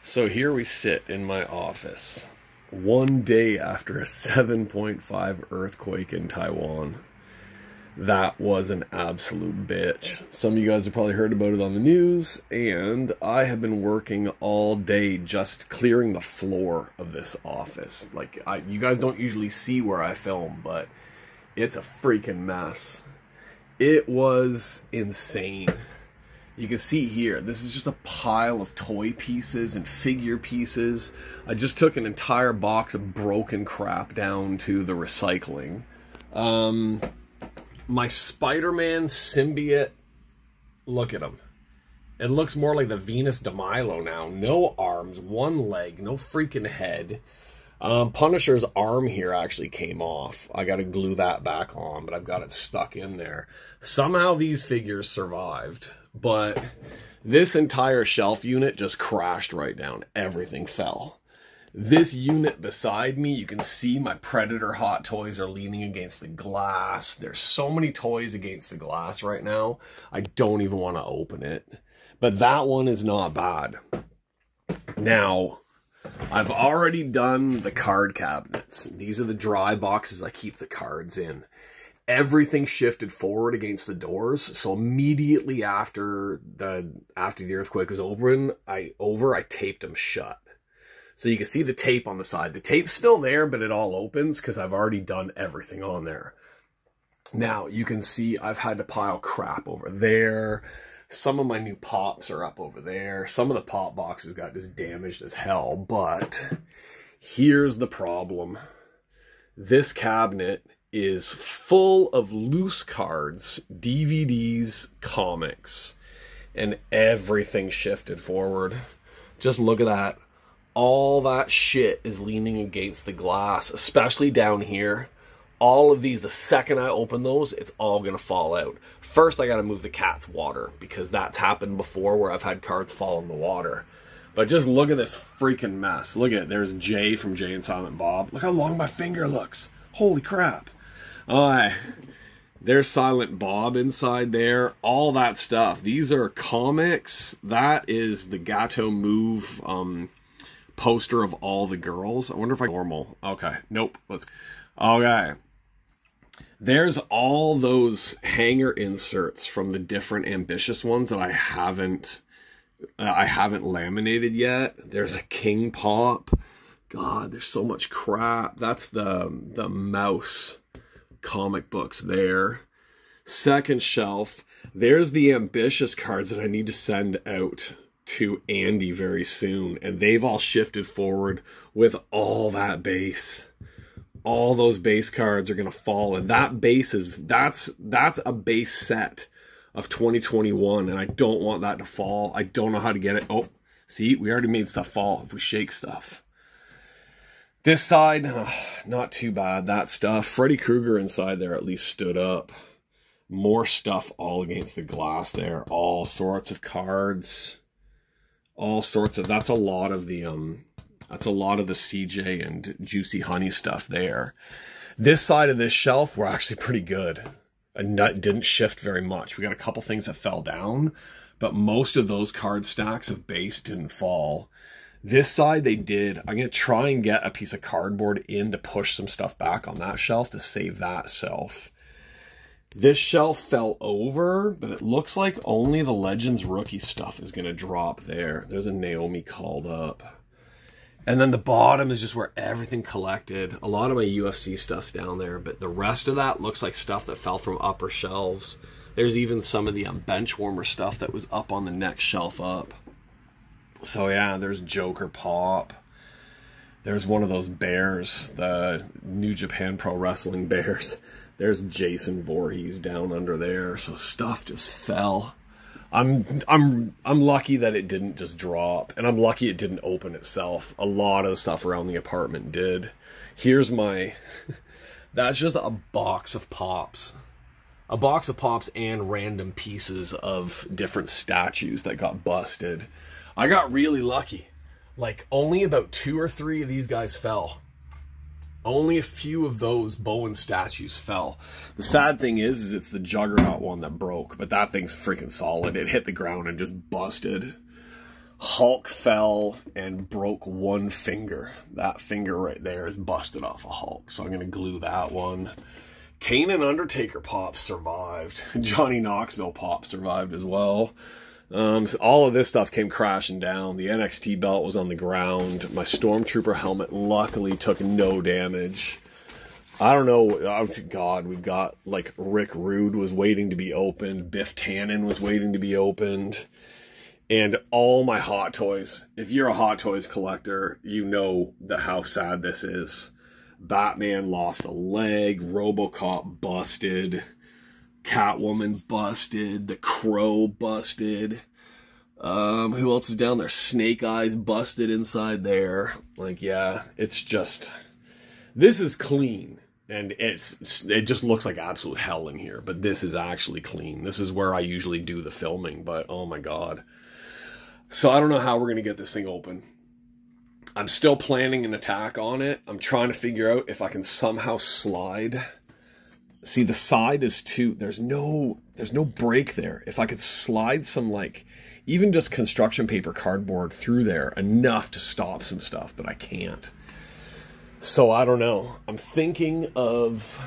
So here we sit in my office, one day after a 7.5 earthquake in Taiwan. That was an absolute bitch. Some of you guys have probably heard about it on the news, and I have been working all day just clearing the floor of this office. Like, you guys don't usually see where I film, but it's a freaking mess. It was insane. You can see here, this is just a pile of toy pieces and figure pieces. I just took an entire box of broken crap down to the recycling. My Spider-Man symbiote, look at him. It looks more like the Venus de Milo now. No arms, one leg, no freaking head. Punisher's arm here actually came off. I gotta glue that back on, but I've got it stuck in there. Somehow these figures survived, but this entire shelf unit just crashed right down. Everything fell. This unit beside me, you can see my Predator Hot Toys are leaning against the glass. There's so many toys against the glass right now, I don't even want to open it. But that one is not bad. Now, I've already done the card cabinets. These are the dry boxes I keep the cards in. Everything shifted forward against the doors, so immediately after the earthquake was over, I taped them shut. So you can see the tape on the side. The tape's still there, but it all opens because I've already done everything on there. Now, you can see I've had to pile crap over there. Some of my new pops are up over there. Some of the pop boxes got just damaged as hell, but here's the problem. This cabinet is full of loose cards, DVDs, comics, and everything shifted forward. Just look at that. All that shit is leaning against the glass, especially down here. All of these, the second I open those, it's all going to fall out. First, I got to move the cat's water, because that's happened before where I've had cards fall in the water. But just look at this freaking mess. Look at it. There's Jay from Jay and Silent Bob. Look how long my finger looks. Holy crap. There's Silent Bob inside there. All that stuff. These are comics. That is the Gato Move poster of all the girls. I wonder if I normal. Okay. Nope. Okay. There's all those hanger inserts from the different ambitious ones that I haven't laminated yet. There's a King Pop. God, there's so much crap. That's the Mouse comic books there. Second shelf, there's the ambitious cards that I need to send out to Andy very soon, and they've all shifted forward with all that base. All those base cards are going to fall, and that base is that's a base set of 2021, and I don't want that to fall. I don't know how to get it. Oh, see, we already made stuff fall if we shake stuff. This side, not too bad. That stuff, Freddy Krueger inside there at least stood up. More stuff all against the glass there. All sorts of cards. All sorts of, that's a lot of the CJ and Juicy Honey stuff there. This side of this shelf were actually pretty good. And didn't shift very much. We got a couple things that fell down, but most of those card stacks of base didn't fall. This side they did. I'm going to try and get a piece of cardboard in to push some stuff back on that shelf to save that shelf. This shelf fell over, but it looks like only the Legends rookie stuff is going to drop there. There's a Naomi called up. And then the bottom is just where everything collected. A lot of my UFC stuff's down there, but the rest of that looks like stuff that fell from upper shelves. There's even some of the bench warmer stuff that was up on the next shelf up. So yeah, there's Joker Pop. There's one of those bears, the New Japan Pro Wrestling bears. There's Jason Voorhees down under there. So stuff just fell. I'm lucky that it didn't just drop, and I'm lucky it didn't open itself. A lot of the stuff around the apartment did. Here's my, that's just a box of pops. A box of pops and random pieces of different statues that got busted. I got really lucky. Like, only about 2 or 3 of these guys fell. Only a few of those Bowen statues fell. The sad thing is it's the Juggernaut one that broke, but that thing's freaking solid. It hit the ground and just busted. Hulk fell and broke one finger. That finger right there is busted off a Hulk. So I'm going to glue that one. Kane and Undertaker pops survived. Johnny Knoxville pop survived as well. So all of this stuff came crashing down. The NXT belt was on the ground. My Stormtrooper helmet luckily took no damage. I don't know. Oh, God, we've got, like, Rick Rude was waiting to be opened. Biff Tannen was waiting to be opened. And all my Hot Toys. If you're a Hot Toys collector, you know how sad this is. Batman lost a leg. RoboCop busted. Catwoman busted. The Crow busted. Who else is down there? Snake Eyes busted inside there. Like, yeah, it's just... This is clean. And it just looks like absolute hell in here. But this is actually clean. This is where I usually do the filming. But, oh my God. So I don't know how we're going to get this thing open. I'm still planning an attack on it. I'm trying to figure out if I can somehow slide. See, the side is too... There's no break there. If I could slide some, like, even just construction paper cardboard through there, enough to stop some stuff, but I can't. So I don't know. I'm thinking of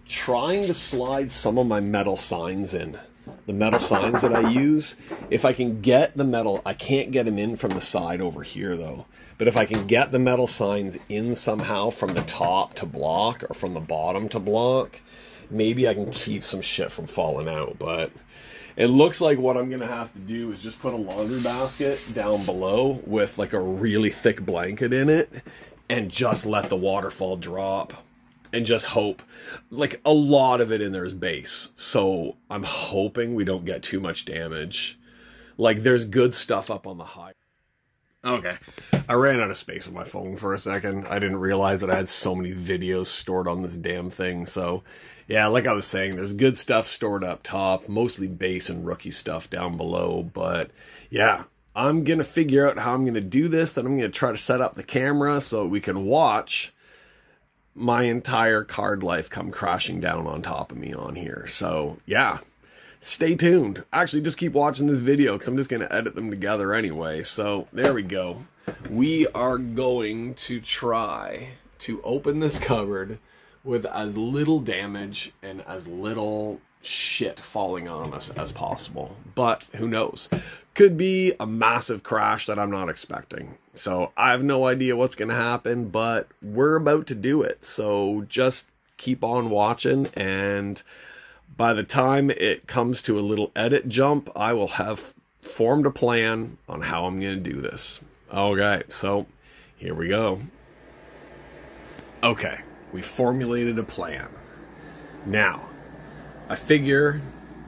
trying to slide some of my metal signs in. The metal signs that I use. If I can get the metal, I can't get them in from the side over here though. But if I can get the metal signs in somehow from the top to block or from the bottom to block, maybe I can keep some shit from falling out. But it looks like what I'm going to have to do is just put a laundry basket down below with like a really thick blanket in it and just let the waterfall drop and just hope. Like, a lot of it in there is base, so I'm hoping we don't get too much damage. Like, there's good stuff up on the high. Okay, I ran out of space on my phone for a second. I didn't realize that I had so many videos stored on this damn thing. So, yeah, like I was saying, there's good stuff stored up top, mostly base and rookie stuff down below. But, yeah, I'm going to figure out how I'm going to do this. Then I'm going to try to set up the camera so we can watch my entire card life come crashing down on top of me on here. So, yeah, stay tuned. Actually, just keep watching this video because I'm just going to edit them together anyway. So, there we go. We are going to try to open this cupboard with as little damage and as little shit falling on us as possible. But who knows? Could be a massive crash that I'm not expecting. So I have no idea what's going to happen, but we're about to do it. So just keep on watching, and by the time it comes to a little edit jump, I will have formed a plan on how I'm going to do this. Okay, so here we go. Okay, we formulated a plan. Now, I figure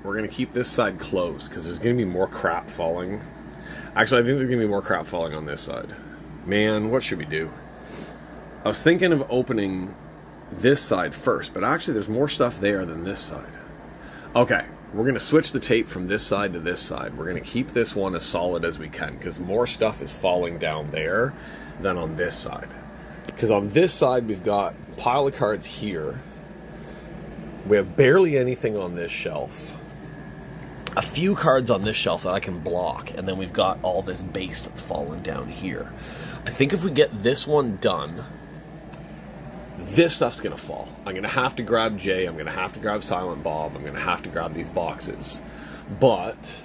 we're going to keep this side closed because there's going to be more crap falling. Actually, I think there's going to be more crap falling on this side. Man, what should we do? I was thinking of opening this side first, but actually there's more stuff there than this side. Okay, we're going to switch the tape from this side to this side. We're going to keep this one as solid as we can because more stuff is falling down there than on this side. Because on this side, we've got a pile of cards here. We have barely anything on this shelf. A few cards on this shelf that I can block, and then we've got all this base that's fallen down here. I think if we get this one done, this stuff's going to fall. I'm going to have to grab Jay, I'm going to have to grab Silent Bob, I'm going to have to grab these boxes. But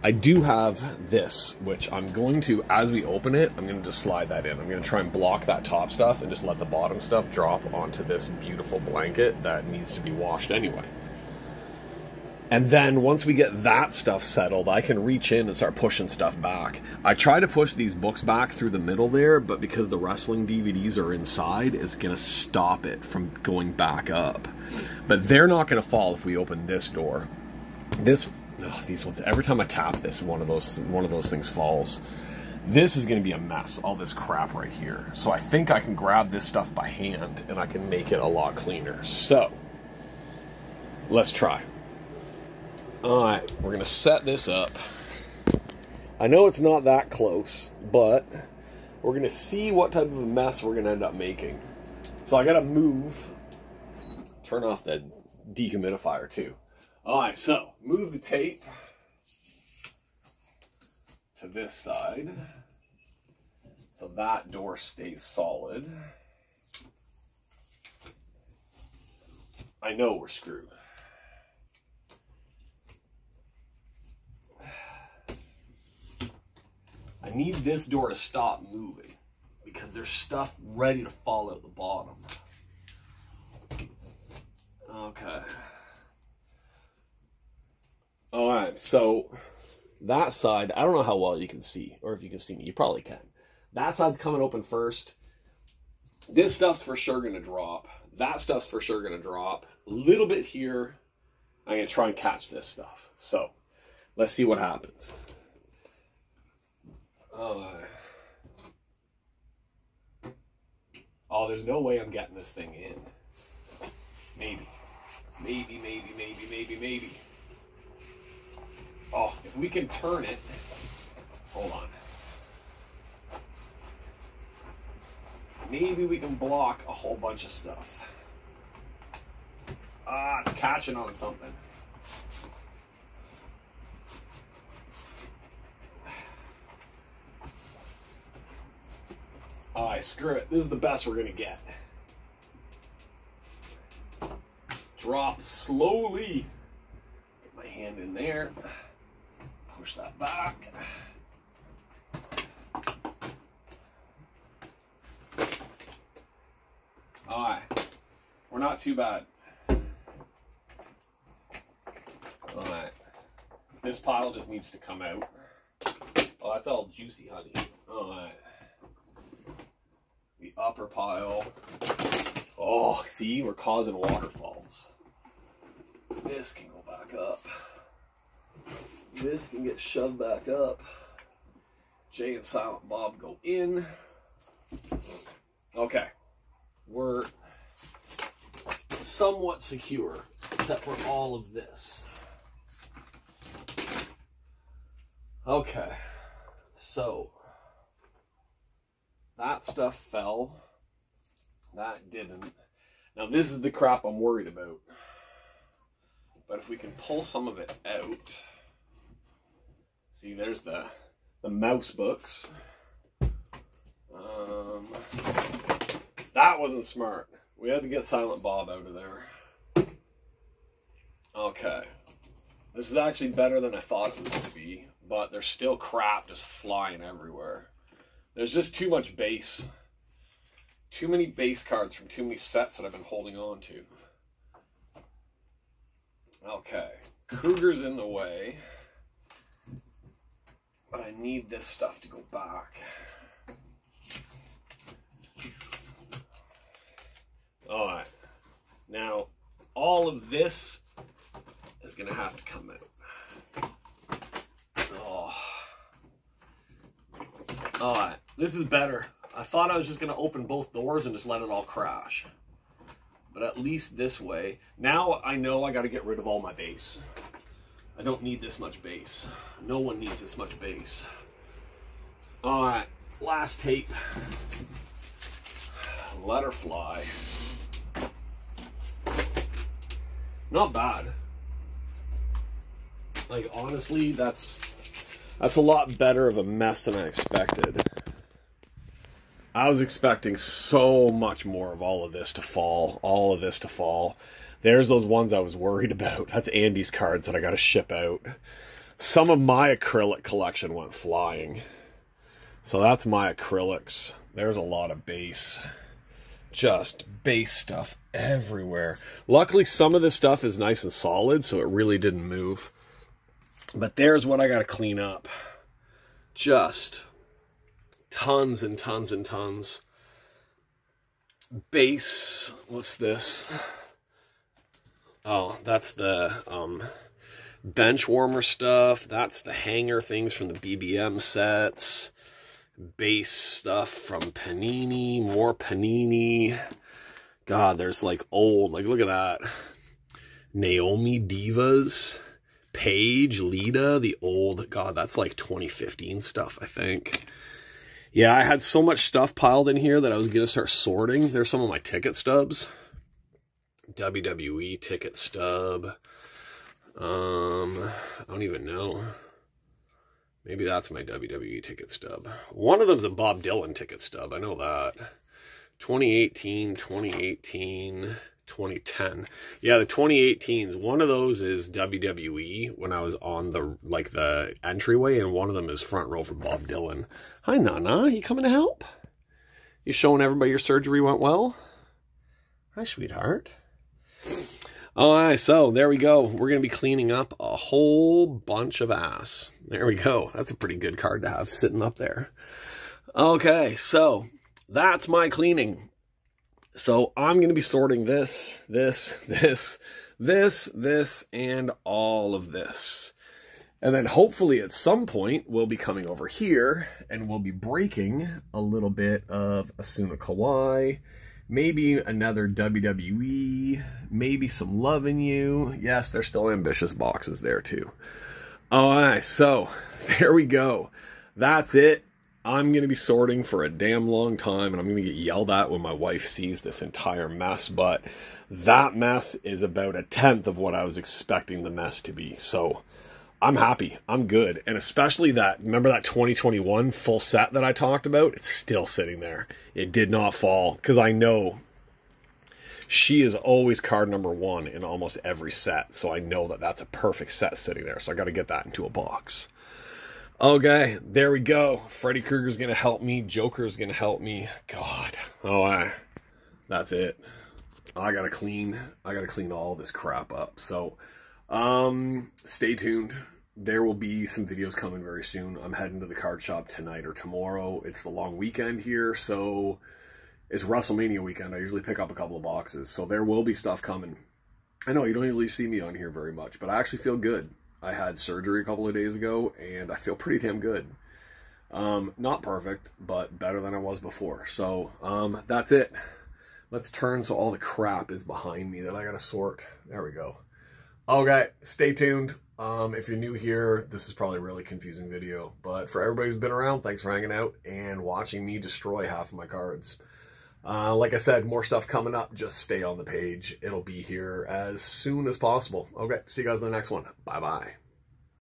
I do have this, which I'm going to, as we open it, I'm going to just slide that in. I'm going to try and block that top stuff and just let the bottom stuff drop onto this beautiful blanket that needs to be washed anyway. And then once we get that stuff settled, I can reach in and start pushing stuff back. I try to push these books back through the middle there, but because the wrestling DVDs are inside, it's going to stop it from going back up. But they're not going to fall if we open this door. These ones, every time I tap this, one of those things falls. This is going to be a mess, all this crap right here. So I think I can grab this stuff by hand and I can make it a lot cleaner. So let's try. Alright, we're going to set this up. I know it's not that close, but we're going to see what type of a mess we're going to end up making. So I got to move, turn off the dehumidifier too. Alright, so move the tape to this side. So that door stays solid. I know we're screwed. I need this door to stop moving because there's stuff ready to fall out the bottom. Okay. All right, so that side, I don't know how well you can see, or if you can see me, you probably can. That side's coming open first. This stuff's for sure going to drop. That stuff's for sure going to drop. A little bit here. I'm going to try and catch this stuff. So, let's see what happens. Oh, there's no way I'm getting this thing in. Maybe. Maybe. Oh, if we can turn it. Hold on. Maybe we can block a whole bunch of stuff. Ah, it's catching on something. Alright, screw it. This is the best we're gonna get. Drop slowly. Get my hand in there. Push that back. Alright. We're not too bad. Alright. This pile just needs to come out. Oh, that's all juicy, honey. Alright. The upper pile. Oh, see, we're causing waterfalls. This can go back up. This can get shoved back up. Jay and Silent Bob go in. Okay. We're somewhat secure, except for all of this. Okay. So, that stuff fell. That didn't. Now this is the crap I'm worried about. But if we can pull some of it out. See, there's the mouse books. That wasn't smart. We had to get Silent Bob out of there. Okay. This is actually better than I thought it was going to be. But there's still crap just flying everywhere. There's just too much base. Too many base cards from too many sets that I've been holding on to. Okay. Kruger's in the way. But I need this stuff to go back. Alright. Now, all of this is going to have to come out. Oh. Alright. This is better. I thought I was just going to open both doors and just let it all crash. But at least this way. Now I know I got to get rid of all my base. I don't need this much base. No one needs this much base. Alright. Last tape. Let her fly. Not bad. Like, honestly, that's a lot better of a mess than I expected. I was expecting so much more of all of this to fall. All of this to fall. There's those ones I was worried about. That's Andy's cards that I got to ship out. Some of my acrylic collection went flying. So that's my acrylics. There's a lot of base. Just base stuff everywhere. Luckily, some of this stuff is nice and solid, so it really didn't move. But there's what I got to clean up. Just tons and tons and tons. Base, what's this? Oh, that's the bench warmer stuff. That's the hanger things from the BBM sets. Base stuff from Panini. More Panini. God, there's like old, like look at that. Naomi Divas. Paige, Lita, the old, God, that's like 2015 stuff, I think. Yeah, I had so much stuff piled in here that I was going to start sorting. There's some of my ticket stubs. WWE ticket stub. I don't even know. Maybe that's my WWE ticket stub. One of them's a Bob Dylan ticket stub. I know that. 2018, 2018, 2010. Yeah, the 2018s. One of those is WWE when I was on the entryway, and one of them is front row for Bob Dylan. Hi, Nana. You coming to help? You showing everybody your surgery went well? Hi, sweetheart. All right, so there we go. We're going to be cleaning up a whole bunch of ass. There we go. That's a pretty good card to have sitting up there. Okay, so that's my cleaning. So I'm going to be sorting this, and all of this. And then hopefully at some point we'll be coming over here and we'll be breaking a little bit of Asuna Kawhi. Maybe another WWE, maybe some Loving You. Yes, there's still ambitious boxes there too. All right, so there we go. That's it. I'm going to be sorting for a damn long time, and I'm going to get yelled at when my wife sees this entire mess, but that mess is about 1/10 of what I was expecting the mess to be. So I'm happy. I'm good. And especially remember that 2021 full set that I talked about? It's still sitting there. It did not fall because I know she is always card number 1 in almost every set. So I know that that's a perfect set sitting there. So I got to get that into a box. Okay, there we go. Freddy Krueger's going to help me. Joker's going to help me. God. Oh, that's it. I got to clean all this crap up. So stay tuned. There will be some videos coming very soon. I'm heading to the card shop tonight or tomorrow. It's the long weekend here, so it's WrestleMania weekend. I usually pick up a couple of boxes, so there will be stuff coming. I know you don't usually see me on here very much, but I actually feel good. I had surgery a couple of days ago, and I feel pretty damn good. Not perfect, but better than I was before. So that's it. Let's turn so all the crap is behind me that I gotta sort. There we go. Okay, stay tuned. If you're new here, this is probably a really confusing video, but for everybody who's been around, thanks for hanging out and watching me destroy half of my cards. Like I said, more stuff coming up. Just stay on the page. It'll be here as soon as possible. Okay, see you guys in the next one. Bye-bye.